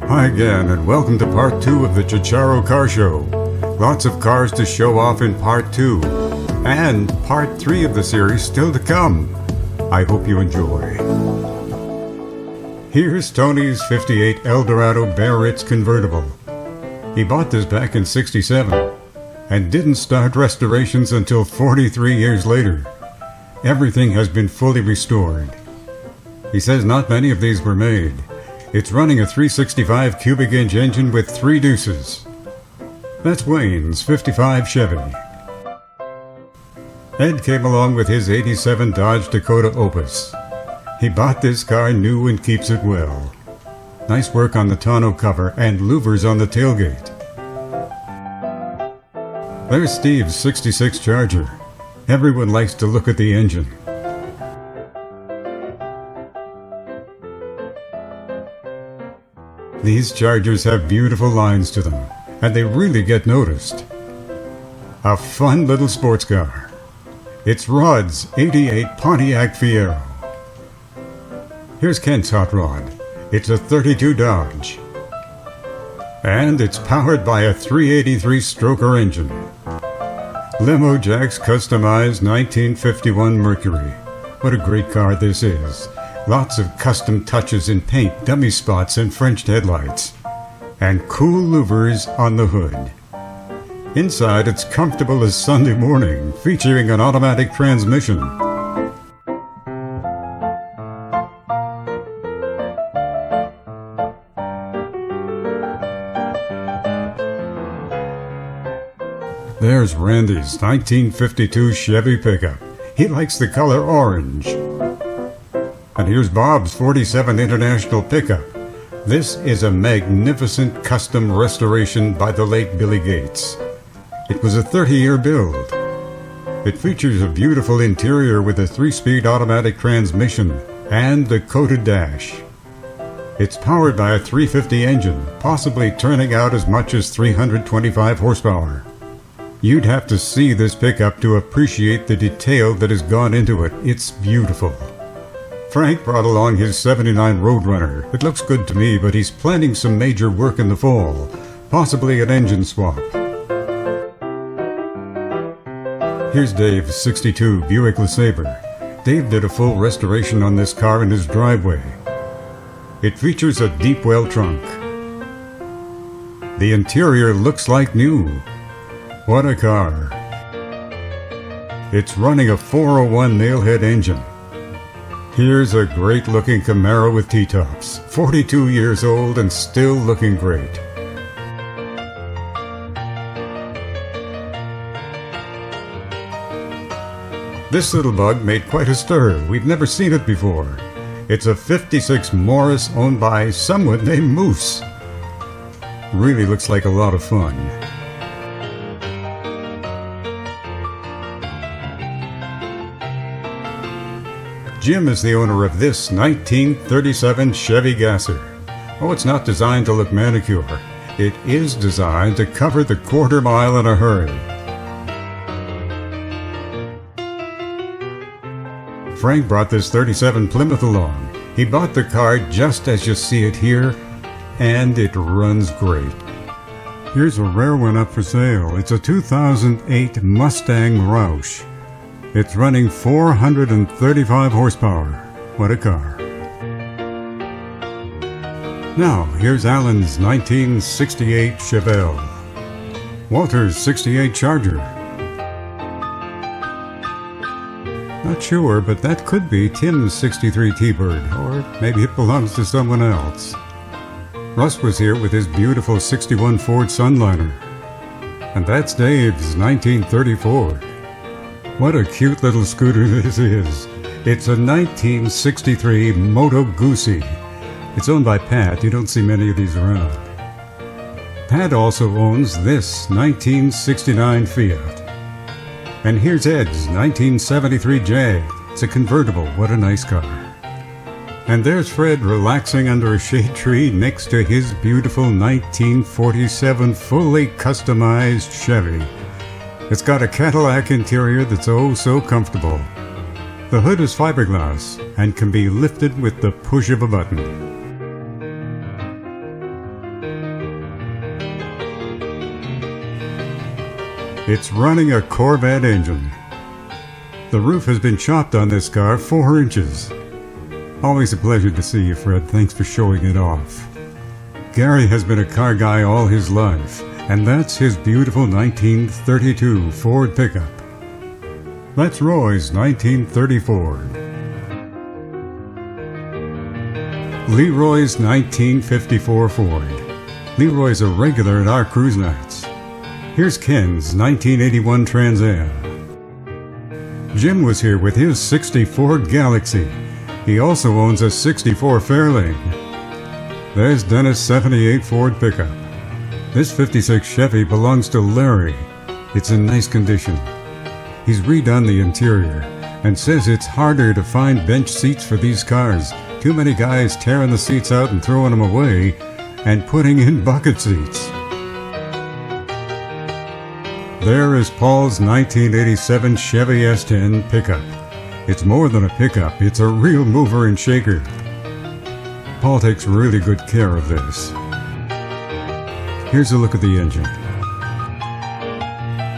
Hi again, and welcome to part 2 of the Ciociaro Car Show. Lots of cars to show off in part 2, and part 3 of the series still to come. I hope you enjoy. Here's Tony's 58 Eldorado Biarritz convertible. He bought this back in '67, and didn't start restorations until 43 years later. Everything has been fully restored. He says not many of these were made. It's running a 365 cubic inch engine with 3 deuces. That's Wayne's 55 Chevy. Ed came along with his '87 Dodge Dakota Opus. He bought this car new and keeps it well. Nice work on the tonneau cover and louvers on the tailgate. There's Steve's '66 Charger. Everyone likes to look at the engine. These Chargers have beautiful lines to them, and they really get noticed. A fun little sports car. It's Rod's '88 Pontiac Fiero. Here's Kent's hot rod. It's a '32 Dodge. And it's powered by a 383 stroker engine. Limo Jack's customized 1951 Mercury. What a great car this is. Lots of custom touches in paint, dummy spots, and Frenched headlights. And cool louvers on the hood. Inside, it's comfortable as Sunday morning, featuring an automatic transmission. There's Randy's 1952 Chevy pickup. He likes the color orange. And here's Bob's '47 International pickup. This is a magnificent custom restoration by the late Billy Gates. It was a 30-year build. It features a beautiful interior with a 3-speed automatic transmission and a coated dash. It's powered by a 350 engine, possibly turning out as much as 325 horsepower. You'd have to see this pickup to appreciate the detail that has gone into it. It's beautiful. Frank brought along his '79 Roadrunner. It looks good to me, but he's planning some major work in the fall, possibly an engine swap. Here's Dave's '62 Buick LeSabre. Dave did a full restoration on this car in his driveway. It features a deep well trunk. The interior looks like new. What a car. It's running a 401 nailhead engine. Here's a great-looking Camaro with T-tops, 42 years old and still looking great. This little bug made quite a stir. We've never seen it before. It's a '56 Morris owned by someone named Moose. Really looks like a lot of fun. Jim is the owner of this 1937 Chevy Gasser. Oh, it's not designed to look manicure. It is designed to cover the quarter mile in a hurry. Frank brought this '37 Plymouth along. He bought the car just as you see it here, and it runs great. Here's a rare one up for sale. It's a 2008 Mustang Roush. It's running 435 horsepower. What a car. Now, here's Alan's 1968 Chevelle. Walter's '68 Charger. Not sure, but that could be Tim's '63 T-Bird, or maybe it belongs to someone else. Russ was here with his beautiful '61 Ford Sunliner. And that's Dave's 1934. What a cute little scooter this is. It's a 1963 Moto Guzzi. It's owned by Pat. You don't see many of these around. Pat also owns this 1969 Fiat. And here's Ed's 1973 Jag. It's a convertible. What a nice car. And there's Fred relaxing under a shade tree next to his beautiful 1947 fully customized Chevy. It's got a Cadillac interior that's oh so comfortable. The hood is fiberglass and can be lifted with the push of a button. It's running a Corvette engine. The roof has been chopped on this car 4 inches. Always a pleasure to see you, Fred. Thanks for showing it off. Gary has been a car guy all his life, and that's his beautiful 1932 Ford pickup. That's Roy's 1930 Ford. Leroy's 1954 Ford. Leroy's a regular at our cruise nights. Here's Ken's 1981 Trans Am. Jim was here with his '64 Galaxy. He also owns a '64 Fairlane. There's Dennis' '78 Ford pickup. This '56 Chevy belongs to Larry. It's in nice condition. He's redone the interior and says it's harder to find bench seats for these cars. Too many guys tearing the seats out and throwing them away and putting in bucket seats. There is Paul's 1987 Chevy S10 pickup. It's more than a pickup, it's a real mover and shaker. Paul takes really good care of this. Here's a look at the engine.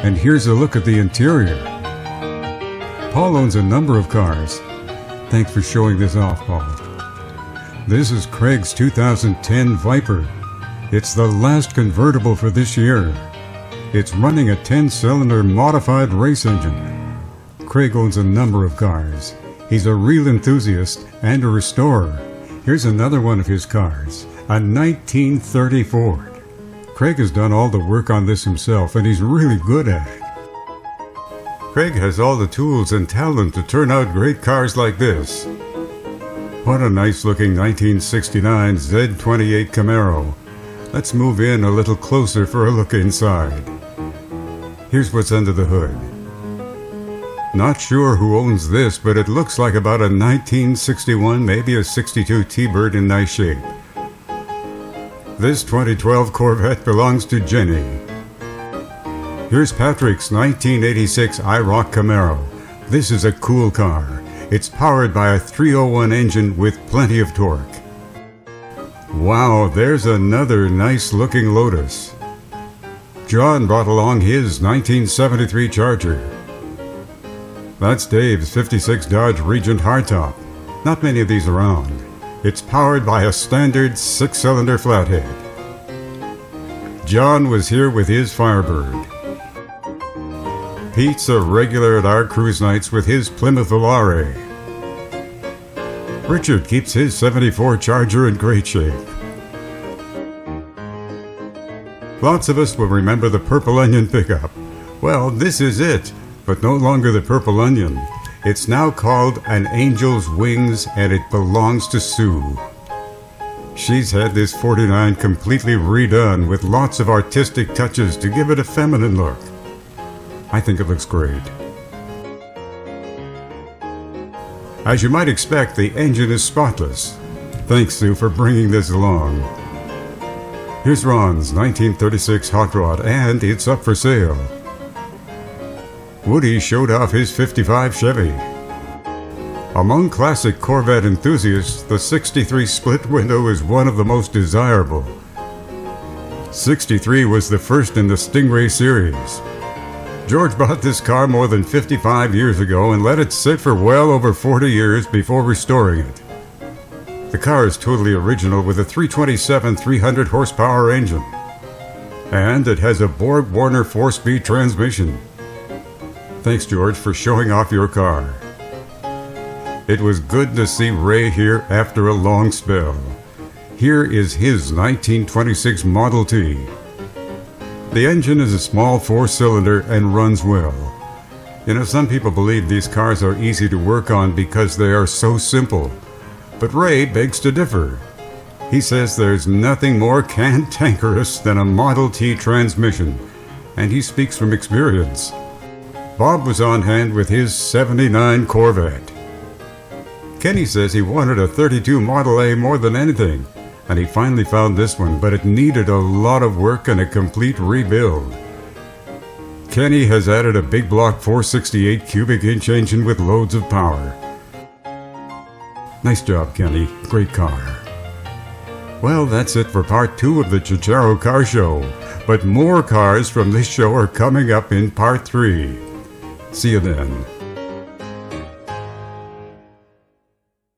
And here's a look at the interior. Paul owns a number of cars. Thanks for showing this off, Paul. This is Craig's 2010 Viper. It's the last convertible for this year. It's running a 10-cylinder modified race engine. Craig owns a number of cars. He's a real enthusiast and a restorer. Here's another one of his cars, a 1930 Ford. Craig has done all the work on this himself, and he's really good at it. Craig has all the tools and talent to turn out great cars like this. What a nice-looking 1969 Z28 Camaro. Let's move in a little closer for a look inside. Here's what's under the hood. Not sure who owns this, but it looks like about a 1961, maybe a 62 T-Bird in nice shape. This 2012 Corvette belongs to Jenny. Here's Patrick's 1986 IROC Camaro. This is a cool car. It's powered by a 301 engine with plenty of torque. Wow, there's another nice-looking Lotus. John brought along his 1973 Charger. That's Dave's '56 Dodge Regent hardtop. Not many of these around. It's powered by a standard 6-cylinder flathead. John was here with his Firebird. Pete's a regular at our cruise nights with his Plymouth Volare. Richard keeps his '74 Charger in great shape. Lots of us will remember the Purple Onion pickup. Well, this is it, but no longer the Purple Onion. It's now called an Angel's Wings, and it belongs to Sue. She's had this 49 completely redone with lots of artistic touches to give it a feminine look. I think it looks great. As you might expect, the engine is spotless. Thanks, Sue, for bringing this along. Here's Ron's 1936 Hot Rod, and it's up for sale. Woody showed off his '55 Chevy. Among classic Corvette enthusiasts, the '63 split window is one of the most desirable. '63 was the first in the Stingray series. George bought this car more than 55 years ago and let it sit for well over 40 years before restoring it. The car is totally original with a 327 300 horsepower engine. And it has a Borg-Warner 4-speed transmission. Thanks, George, for showing off your car. It was good to see Ray here after a long spell. Here is his 1926 Model T. The engine is a small 4-cylinder and runs well. You know, some people believe these cars are easy to work on because they are so simple. But Ray begs to differ. He says there's nothing more cantankerous than a Model T transmission, and he speaks from experience. Bob was on hand with his '79 Corvette. Kenny says he wanted a '32 Model A more than anything, and he finally found this one, but it needed a lot of work and a complete rebuild. Kenny has added a big block 468 cubic inch engine with loads of power. Nice job, Kenny. Great car. Well, that's it for part 2 of the Ciociaro Car Show. But more cars from this show are coming up in part 3. See you then.